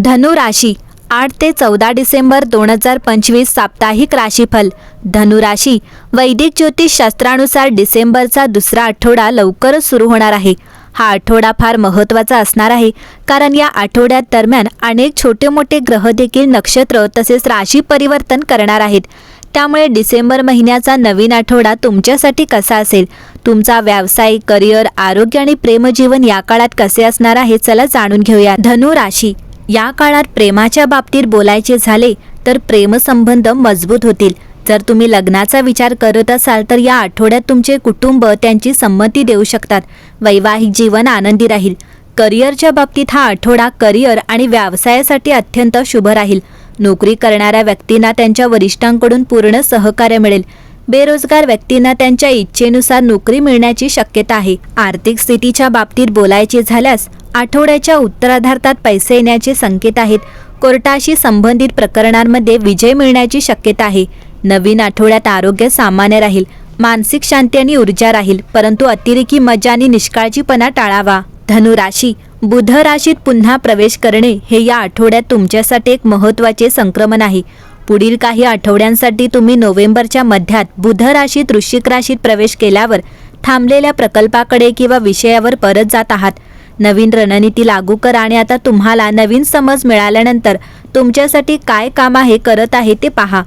धनु राशी 8 ते 14 डिसेंबर 2025 साप्ताहिक राशीफल। धनु राशी वैदिक ज्योतिष शास्त्रानुसार डिसेंबरचा दुसरा आठवडा लवकरच सुरू होणार आहे। हा आठवडा फार महत्त्वाचा असणार आहे, कारण या आठवड्यात दरम्यान अनेक छोटे मोठे ग्रह देखील नक्षत्र तसेच राशी परिवर्तन करणार आहेत। त्यामुळे डिसेंबर महिन्याचा नवीन आठवडा तुमच्यासाठी कसा असेल, तुमचा व्यवसाय, करिअर, आरोग्य आणि प्रेमजीवन या काळात कसे असणार आहे, चला जाणून घेऊया। धनु राशी या काळात प्रेमाच्या बाबतीत बोलायचे झाले तर प्रेमसंबंध मजबूत होतील। जर तुम्ही लग्नाचा विचार करत असाल तर या आठवड्यात तुमचे कुटुंब त्यांची संमती देऊ शकतात। वैवाहिक जीवन आनंदी राहील। करिअरच्या बाबतीत हा आठवडा करिअर आणि व्यवसायासाठी अत्यंत शुभ राहील। नोकरी करणाऱ्या व्यक्तींना त्यांच्या वरिष्ठांकडून पूर्ण सहकार्य मिळेल। बेरोजगार व्यक्तींना त्यांच्या इच्छेनुसार नोकरी मिळण्याची शक्यता आहे। आर्थिक स्थितीच्या बाबतीत बोलायचे झाल्यास आठवड्याच्या उत्तरार्धात पैसे येण्याचे संकेत आहेत। कोर्टाशी संबंधित प्रकरणांमध्ये विजय मिळण्याची शक्यता आहे। नवीन आठवड्यात आरोग्य सामान्य राहील। मानसिक शांती आणि ऊर्जा राहील, परंतु अतिरेकी मजा आणि निष्काळजीपणा टाळावा। धनु राशी बुध राशीत पुन्हा प्रवेश करणे हे या आठवड्यात तुमच्यासाठी एक महत्त्वाचे संक्रमण आहे। पुढील काही आठवड्यांसाठी तुम्ही नोव्हेंबरच्या मध्यात बुध राशीत वृश्चिक राशीत प्रवेश केल्यावर थांबलेल्या प्रकल्पाकडे किंवा विषयावर परत जात आहात। नवीन रणनीती लागू करा आणि आता तुम्हाला नवीन समज मिळाल्यानंतर तुमच्यासाठी काय काम करत आहे ते पहा।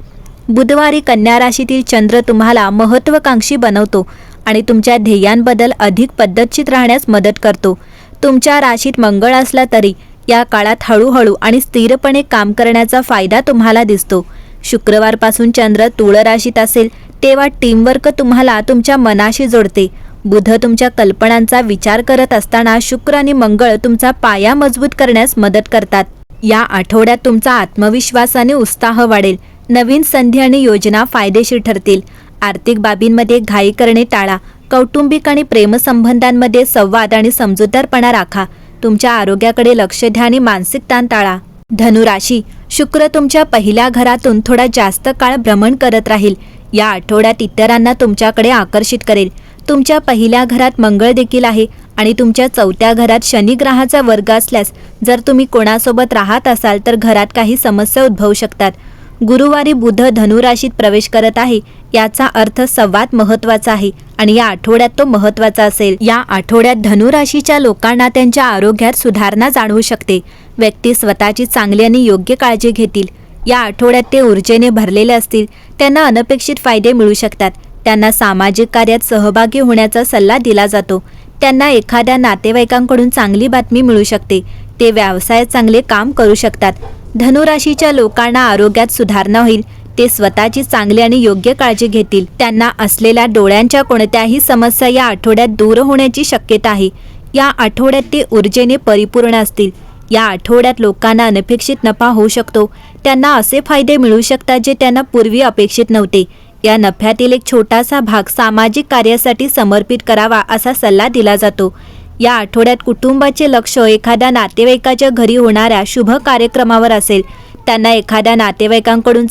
बुधवारी कन्या राशीतील चंद्र तुम्हाला महत्त्वाकांक्षी बनवतो आणि तुमच्या ध्येयांबद्दल अधिक पद्धतशीर राहण्यास मदत करतो। तुमच्या राशीत मंगळ असला तरी या काळात हळूहळू आणि स्थिरपणे काम करण्याचा फायदा तुम्हाला दिसतो। शुक्रवारपासून चंद्र तुळ राशीत असेल तेव्हा टीमवर्क तुम्हाला तुमच्या मनाशी जोडते। बुध तुमच्या कल्पनांचा विचार करत असताना शुक्र आणि मंगळ तुमचा पाया मजबूत करण्यास मदत करतात। या आठवड्यात तुमचा आत्मविश्वास आणि उत्साह वाढेल। नवीन संधी आणि योजना फायदेशीर ठरतील। आर्थिक बाबींमध्ये घाई करणे टाळा। कौटुंबिक आणि प्रेमसंबंधांमध्ये संवाद आणि समजूतदारपणा राखा। तुमच्या आरोग्याकडे लक्ष द्या आणि मानसिक ताण टाळा। धनु राशी शुक्र तुमच्या पहिल्या घरातून थोडा जास्त काळ भ्रमण करत राहील। या आठवड्यात इतरांना तुमच्याकडे आकर्षित करेल। तुमच्या पहिल्या घरात मंगळ देखील आहे आणि तुमच्या चौथ्या घरात शनी ग्रहाचा वर्ग असल्यास जर तुम्ही कोणासोबत राहत असाल तर घरात काही समस्या उद्भवू शकतात। गुरुवारी बुध धनु राशीत प्रवेश करत आहे, याचा अर्थ संवाद महत्त्वाचा आहे आणि या आठवड्यात तो महत्त्वाचा असेल। या आठवड्यात धनु राशीच्या लोकांना त्यांच्या आरोग्यात सुधारणा जाणवू शकते। व्यक्ती स्वतःची चांगली आणि योग्य काळजी घेतील। या आठवड्यात ते ऊर्जेने भरलेले असतील। त्यांना अनपेक्षित फायदे मिळू शकतात। त्यांना सामाजिक कार्यात सहभागी होण्याचा सल्ला दिला जातो। त्यांना एखाद्या नातेवाईकांकडून चांगली बातमी मिळू शकते। ते व्यवसायात चांगले काम करू शकतात। धनु राशीच्या लोकांना आरोग्यात सुधारणा होईल। ते स्वतःची चांगली आणि योग्य काळजी घेतील। त्यांना असलेल्या डोळ्यांच्या कोणत्याही समस्या या आठवड्यात दूर होण्याची शक्यता आहे। या आठवड्यात ते ऊर्जेने परिपूर्ण असतील। या आठवड्यात लोकांना अनपेक्षित नफा होऊ शकतो। त्यांना असे फायदे मिळू शकतात जे त्यांना पूर्वी अपेक्षित नव्हते। या नफ्यातील एक छोटासा भाग सामाजिक कार्यासाठी समर्पित करावा असा सल्ला दिला जातो। या आठवड्यात कुटुंबाचे लक्ष एखाद्या नातेवाईकाच्या घरी होणाऱ्या शुभ कार्यक्रमावर असेल। त्यांना एखाद्या नातेवाईकांकडून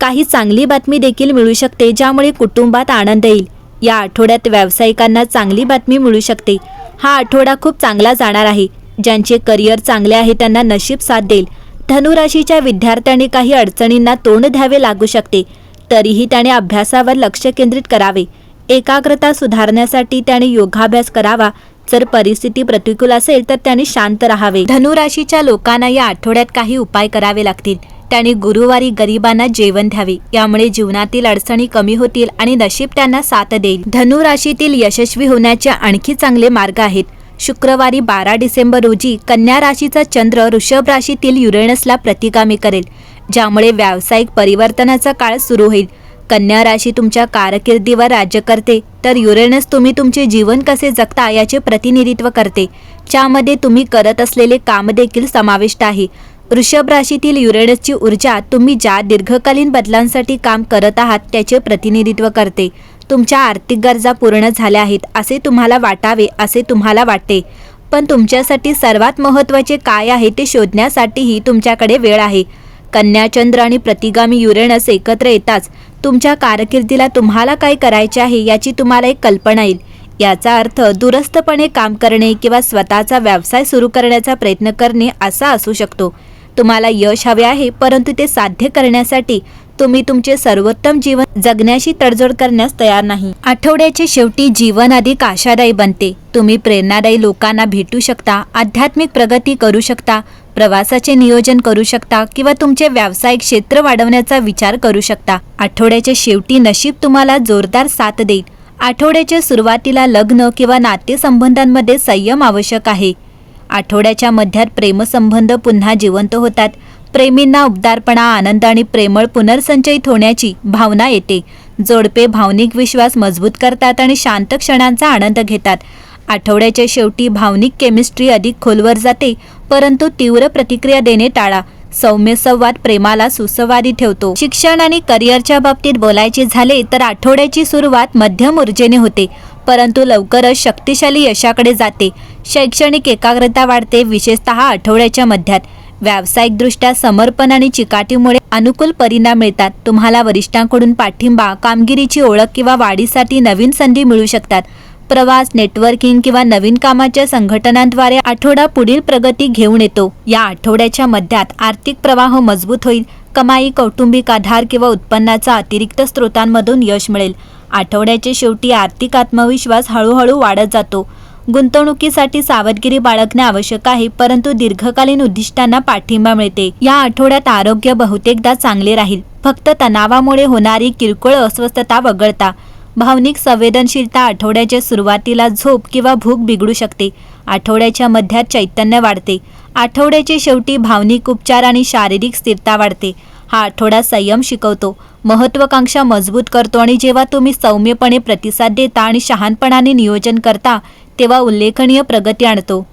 काही चांगली बातमी देखील मिळू शकते, ज्यामुळे कुटुंबात आनंद येईल। या आठवड्यात व्यावसायिकांना चांगली बातमी मिळू शकते। हा आठवडा खूप चांगला जाणार आहे। ज्यांचे करिअर चांगले आहे त्यांना नशीब साथ देईल। धनु राशीच्या विद्यार्थ्यांनी काही अडचणींना तोंड द्यावे लागू शकते, तरीही त्याने अभ्यासावर लक्ष केंद्रित करावे। एकाग्रता सुधारण्यासाठी त्याने योगाभ्यास करावा। जर परिस्थिती प्रतिकूल असेल तर त्याने शांत राहावे। धनु राशीच्या लोकांना या आठवड्यात काही उपाय करावे लागतील। त्याने गुरुवारी गरिबांना जेवण द्यावे। यामुळे जीवनातील अडचणी कमी होतील आणि नशीब त्यांना साथ देईल। धनु राशीतील यशस्वी होण्याचे आणखी चांगले मार्ग आहेत। शुक्रवारी 12 डिसेंबर रोजी कन्या राशीचा चंद्र वृषभ राशीतील युरेनसला प्रतिगामी करेल, ज्यामुळे व्यावसायिक परिवर्तनाचा काळ सुरू होईल। कन्या राशी तुमच्या कारकिर्दीवर राज्य करते, तर युरेनस तुम्ही तुमचे जीवन कसे जगता याचे प्रतिनिधित्व करते, ज्यामध्ये तुम्ही करत असलेले काम देखील समाविष्ट आहे। वृषभ राशीतील युरेनसची ऊर्जा तुम्ही ज्या दीर्घकालीन बदलांसाठी काम करत आहात त्याचे प्रतिनिधित्व करते। तुमच्या आर्थिक गरजा पूर्ण झाल्या आहेत असे तुम्हाला वाटावे असे तुम्हाला वाटते, पण तुमच्यासाठी सर्वात महत्त्वाचे काय आहे ते शोधण्यासाठीही तुमच्याकडे वेळ आहे। कन्या चंद्र आणि प्रतिगामी युरेनस एकत्र येताच तुमच्या कारकिर्दीला तुम्हाला काय करायचे आहे याची तुम्हाला एक कल्पना येईल। याचा अर्थ दूरस्थपणे काम करणे किंवा स्वतःचा व्यवसाय सुरू करण्याचा प्रयत्न करणे असा असू शकतो. तुम्हाला यश हवे आहे, परंतु ते साध्य करण्यासाठी तुम्ही तुमचे सर्वोत्तम जीवन जगण्याची तडजोड करण्यास तयार नाही. आठवड्याच्या शेवटी जीवन अधिक आशादायी बनते. तुम्ही प्रेरणादायी लोकांना भेटू शकता, आध्यात्मिक प्रगती करू शकता, प्रवासाचे नियोजन करू शकता किंवा तुमचे व्यावसायिक क्षेत्र वाढवण्याचा विचार करू शकता. आठवड्याच्या शेवटी नशीब तुम्हाला जोरदार साथ देईल. आठवड्याच्या सुरुवातीला लग्न किंवा नातेसंबंधांमध्ये संयम आवश्यक आहे. आठवड्याच्या मध्यात प्रेमसंबंध पुन्हा जिवंत होतात. प्रेमींना उबदारपणा, आनंद आणि प्रेमळ पुनर्संचयित होण्याची भावना येते. जोडपे भावनिक विश्वास मजबूत करतात आणि शांत क्षणांचा आनंद घेतात. आठवड्याच्या शेवटी भावनिक केमिस्ट्री अधिक खोलवर जाते, परंतु तीव्र प्रतिक्रिया देणे टाळा. सौम्य संवाद प्रेमाला सुसंवादी ठेवतो. शिक्षण आणि करिअरच्या बाबतीत बोलायचे झाले तर आठवड्याची सुरुवात मध्यम ऊर्जेने होते, परंतु लवकरच शक्तिशाली यशाकडे जाते. शैक्षणिक एकाग्रता वाढते, विशेषतः आठवड्याच्या मध्यात. व्यावसायिकदृष्ट्या समर्पण आणि चिकाटीमुळे अनुकूल परिणाम मिळतात. तुम्हाला वरिष्ठांकडून पाठिंबा, कामगिरीची ओळख किंवा वाढीसाठी नवीन संधी मिळू शकतात. प्रवास, नेटवर्किंग किंवा नवीन कामाच्या संघटनांद्वारे आठवडा पुढील प्रगती घेऊन येतो. या आठवड्याच्या मध्यात आर्थिक प्रवाह मजबूत होईल. कमाई, कौटुंबिक आधार किंवा उत्पन्नाचा अतिरिक्त स्रोतांमधून यश मिळेल. आठवड्याच्या शेवटी आर्थिक आत्मविश्वास हळूहळू वाढत जातो. गुंतवणुकीसाठी सावधगिरी बाळगणे आवश्यक आहे, परंतु दीर्घकालीन उद्दिष्टांना पाठिंबा मिळते. या आठवड्यात आरोग्य बहुतेकदा चांगले राहील. फक्त तणावामुळे होणारी किरकोळ अस्वस्थता वगळता. भावनिक संवेदनशीलता आठवड्याच्या सुरुवातीला झोप किंवा भूक बिघडू शकते. आठवड्याच्या मध्यात चैतन्य वाढते. आठवड्याच्या शेवटी भावनिक उपचार आणि शारीरिक स्थिरता वाढते. हा आठवडा संयम शिकवतो, महत्त्वाकांक्षा मजबूत करतो आणि जेव्हा तुम्ही सौम्यपणे प्रतिसाद देता आणि शहाणपणाने नियोजन करता तेव्हा उल्लेखनीय प्रगती आणतो.